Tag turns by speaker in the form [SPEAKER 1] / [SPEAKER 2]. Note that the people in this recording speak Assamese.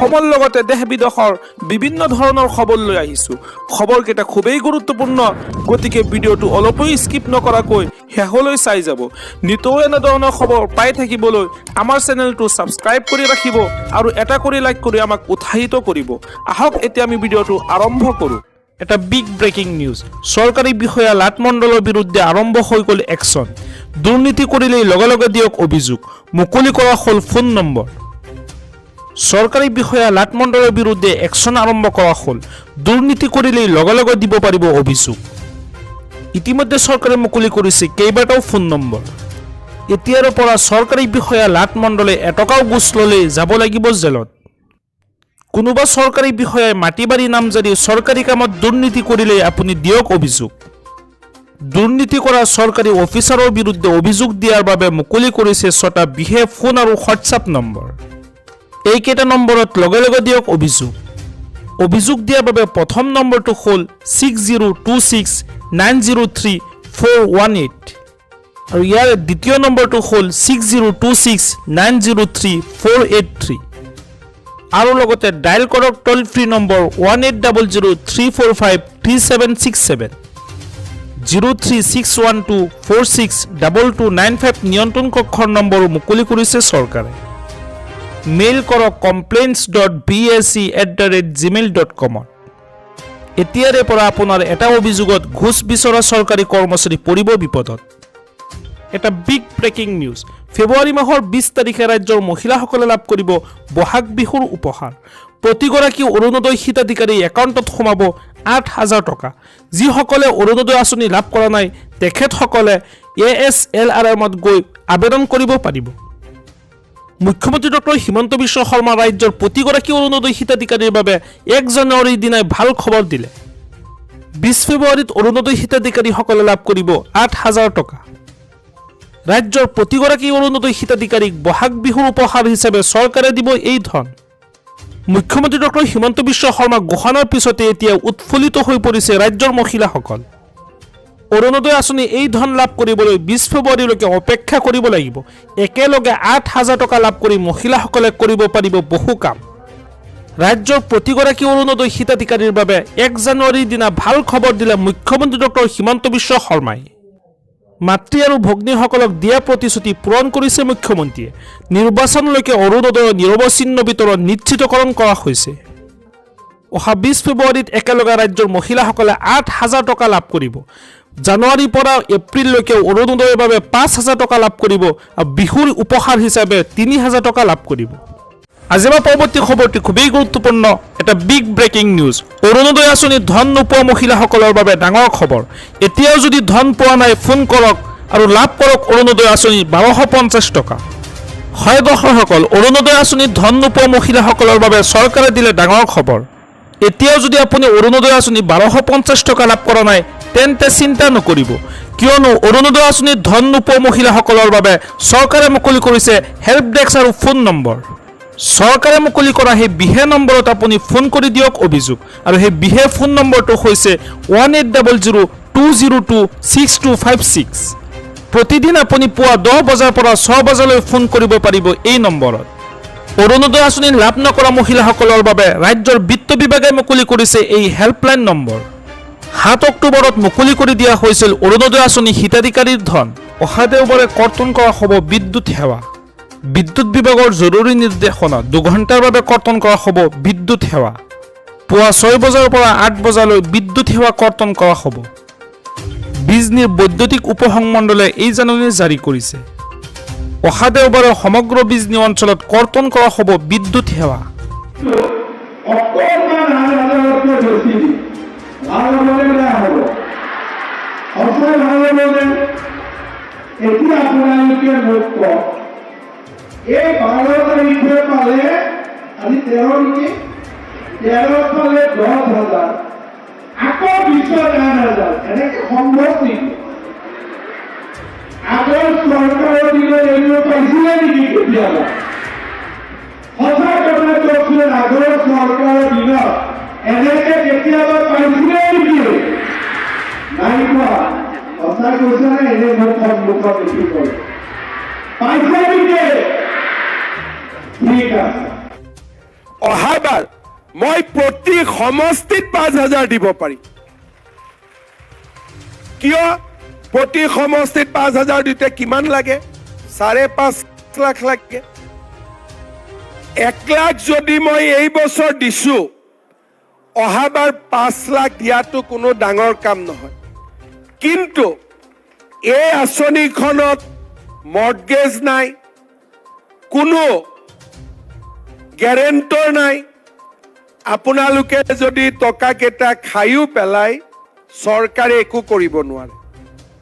[SPEAKER 1] অসমৰ লগতে দেশ বিদেশৰ বিভিন্ন ধৰণৰ খবৰ লৈ আহিছোঁ। খবৰকেইটা খুবেই গুৰুত্বপূৰ্ণ, গতিকে ভিডিঅ'টো অলপো স্কিপ নকৰাকৈ শেষলৈ চাই যাব। নিতৌ এনেধৰণৰ খবৰ পাই থাকিবলৈ আমাৰ চেনেলটো ছাবস্ক্ৰাইব কৰি ৰাখিব আৰু এটা কৰি লাইক কৰি আমাক উৎসাহিত কৰিব। আহক এতিয়া আমি ভিডিঅ'টো আৰম্ভ কৰোঁ। এটা বিগ ব্ৰেকিং নিউজ। চৰকাৰী বিষয়া লাট মণ্ডলৰ বিৰুদ্ধে আৰম্ভ হৈ গ'ল একশ্যন। দুৰ্নীতি কৰিলেই লগে লগে দিয়ক অভিযোগ, মুকলি কৰা হ'ল ফোন নম্বৰ। চৰকাৰী বিষয়া লাট মণ্ডলৰ বিৰুদ্ধে একশ্যন আৰম্ভ কৰা হ'ল। দুৰ্নীতি কৰিলেই লগে লগে দিব পাৰিব অভিযোগ। ইতিমধ্যে চৰকাৰে মুকলি কৰিছে কেইবাটাও ফোন নম্বৰ। এতিয়াৰ পৰা চৰকাৰী বিষয়া লাট মণ্ডলে এটকাও ঘোচ ল'লেই যাব লাগিব জেলত। কোনোবা চৰকাৰী বিষয়াই মাটি বাৰী নামজাৰি চৰকাৰী কামত দুৰ্নীতি কৰিলেই আপুনি দিয়ক অভিযোগ। দুৰ্নীতি কৰা চৰকাৰী অফিচাৰৰ বিৰুদ্ধে অভিযোগ দিয়াৰ বাবে মুকলি কৰিছে 6টা বিশেষ ফোন আৰু হোৱাটছআপ নম্বৰ। এইকেইটা নম্বৰত লগে লগে দিয়ক অভিযোগ। অভিযোগ দিয়াৰ বাবে প্ৰথম নম্বৰটো হ'ল 6026903418 আৰু ইয়াৰ দ্বিতীয় নম্বৰটো হ'ল 6026903483 আৰু লগতে ডায়েল কৰক টল ফ্ৰী নম্বৰ 180034536767 03612462295 নিয়ন্ত্ৰণ কক্ষৰ নম্বৰো মুকলি কৰিছে চৰকাৰে। মেইল কৰক complaints.bsc@gmail.com। এতিয়াৰে পৰা আপোনাৰ এটা অভিযোগত ঘোচ বিচৰা চৰকাৰী কৰ্মচাৰী পৰিব বিপদত। এটা বিগ ব্ৰেকিং নিউজ। ফেব্ৰুৱাৰী মাহৰ 20 তাৰিখে ৰাজ্যৰ মহিলাসকলে লাভ কৰিব বহাগ বিহুৰ উপহাৰ। প্ৰতিগৰাকী অৰুণোদয় হিতাধিকাৰী একাউণ্টত সোমাব 8,000 টকা। যিসকলে অৰুণোদয় আঁচনি লাভ কৰা নাই তেখেতসকলে ASLRMত গৈ আবেদন কৰিব পাৰিব। মুখ্যমন্ত্ৰী ডক্টৰ হিমন্ত বিশ্ব শৰ্মা ৰাজ্যৰ প্ৰতিগৰাকী অৰুণোদয় হিতাধিকাৰীৰ বাবে 1 জানুৱাৰীৰ দিনাই ভাল খবৰ দিলে। 20 ফেব্ৰুৱাৰীত অৰুণোদয় হিতাধিকাৰীসকলে লাভ কৰিব 8,000 টকা। ৰাজ্যৰ প্ৰতিগৰাকী অৰুণোদয় হিতাধিকাৰীক বহাগ বিহুৰ উপহাৰ হিচাপে চৰকাৰে দিব এই ধন। মুখ্যমন্ত্ৰী ডক্টৰ হিমন্ত বিশ্ব শৰ্মা ঘোষণাৰ পিছতে এতিয়া উৎফুল্লিত হৈ পৰিছে ৰাজ্যৰ মহিলাসকল। অৰুণোদয় আঁচনি এই ধন লাভ কৰিবলৈ 20 ফেব্ৰুৱাৰীলৈকে অপেক্ষা কৰিব লাগিব। একেলগে 8,000 টকা লাভ কৰি মহিলাসকলে কৰিব পাৰিব বহু কাম। ৰাজ্যৰ প্ৰতিগৰাকী অৰুণোদয় হিতাধিকাৰীৰ বাবে 1 জানুৱাৰীৰ দিনা ভাল খবৰ দিলে মুখ্যমন্ত্ৰী ডক্টৰ হিমন্ত বিশ্ব শৰ্মাই। মাতৃ আৰু ভগ্নীসকলক দিয়া প্ৰতিশ্ৰুতি পূৰণ কৰিছে মুখ্যমন্ত্ৰীয়ে। নিৰ্বাচনলৈকে অৰুণোদয়ৰ নিৰৱচ্ছিন্ন বিতৰণ নিশ্চিতকৰণ কৰা হৈছে। অহা 20 ফেব্ৰুৱাৰীত একেলগে ৰাজ্যৰ মহিলাসকলে 8,000 টকা লাভ কৰিব। জানুৱাৰীৰ পৰা এপ্ৰিললৈকে অৰুণোদয়ৰ বাবে 5,000 টকা লাভ কৰিব আৰু বিহুৰ উপহাৰ হিচাপে 3,000 টকা লাভ কৰিব। আজি আমাৰ পৰৱৰ্তী খবৰটি খুবেই গুৰুত্বপূৰ্ণ। এটা বিগ ব্ৰেকিং নিউজ। অৰুণোদয় আঁচনিত ধন নোপোৱা মহিলাসকলৰ বাবে ডাঙৰ খবৰ। এতিয়াও যদি ধন পোৱা নাই ফোন কৰক আৰু লাভ কৰক অৰুণোদয় আঁচনি 1250 টকা। হয় দৰ্শকসকল, অৰুণোদয় আঁচনিত ধন নোপোৱা মহিলাসকলৰ বাবে চৰকাৰে দিলে ডাঙৰ খবৰ। এতিয়াও যদি আপুনি অৰুণোদয় আঁচনি 1250 টকা লাভ কৰা নাই তেন্তে চিন্তা নকৰিব, কিয়নো অৰুণোদয় আঁচনিত ধন নোপোৱা মহিলাসকলৰ বাবে চৰকাৰে মুকলি কৰিছে হেল্প ডেস্ক আৰু ফোন নম্বৰ। চৰকাৰে মুকলি কৰা সেই বিশেষ নম্বৰত আপুনি ফোন কৰি দিয়ক অভিযোগ আৰু সেই বিশেষ ফোন নম্বৰটো হৈছে 1800202626। প্ৰতিদিন আপুনি পুৱা 10 বজাৰ পৰা 6 বজালৈ ফোন কৰিব পাৰিব এই নম্বৰত। অৰুণোদয় আঁচনি লাভ নকৰা মহিলাসকলৰ বাবে ৰাজ্যৰ বিত্ত বিভাগে মুকলি কৰিছে এই হেল্পলাইন নম্বৰ। 7 অক্টোবৰত মুকলি কৰি দিয়া হৈছিল অৰুণোদয় আঁচনি হিতাধিকাৰীৰ ধন। অহা দেওবাৰে কৰ্তন কৰা হ'ব বিদ্যুৎ সেৱা। বিদ্যুৎ বিভাগৰ জৰুৰী নিৰ্দেশনা 2 ঘণ্টাৰ বাবে কৰ্তন কৰা হ'ব বিদ্যুৎ সেৱা। পুৱা 6 বজাৰ পৰা 8 বজালৈ বিদ্যুৎ সেৱা কৰ্তন কৰা হ'ব। বিজনীৰ বৈদ্যুতিক উপসংমণ্ডলে এই জাননী জাৰি কৰিছে। অহা দেওবাৰে সমগ্ৰ বিজনী অঞ্চলত কৰ্তন কৰা হ'ব বিদ্যুৎ সেৱা।
[SPEAKER 2] এতিয়া আপোনালোকে মোক কওক, এই 12 তাৰিখে পালে আজি 13 নেকি, 13 পালে 10,000, আকৌ 20,000, এনেকে সম্ভৱ নেকি? আগৰ চৰকাৰৰ দিনত এইবোৰ পাইছিলে নেকি কেতিয়াবা? সঁচা কথা কওকচোন, আগৰ চৰকাৰৰ দিনত এনেকে কেতিয়াবা পাইছিলে নেকি? নাই পোৱা। সঁচা কৈছে নে এনে মোক সন্মুখত দেখি কৰে পাইছে নেকি? ঠিক আছে।
[SPEAKER 3] অহাবাৰ মই প্ৰতি সমষ্টিত 5,000 দিব পাৰিম। কিয় প্ৰতি সমষ্টিত 5,000 দিতে কিমান লাগে? 5.5 লাখ লাগে। 1 লাখ যদি মই এই বছৰ দিছো, অহাবাৰ 5 লাখ দিয়াটো কোনো ডাঙৰ কাম নহয়। কিন্তু এই আঁচনিখনত মৰ্টগেজ নাই, কোনো গ্যাৰেণ্টৰ নাই। আপোনালোকে যদি টকাকেইটা খায়ো পেলায়, চৰকাৰে একো কৰিব নোৱাৰে।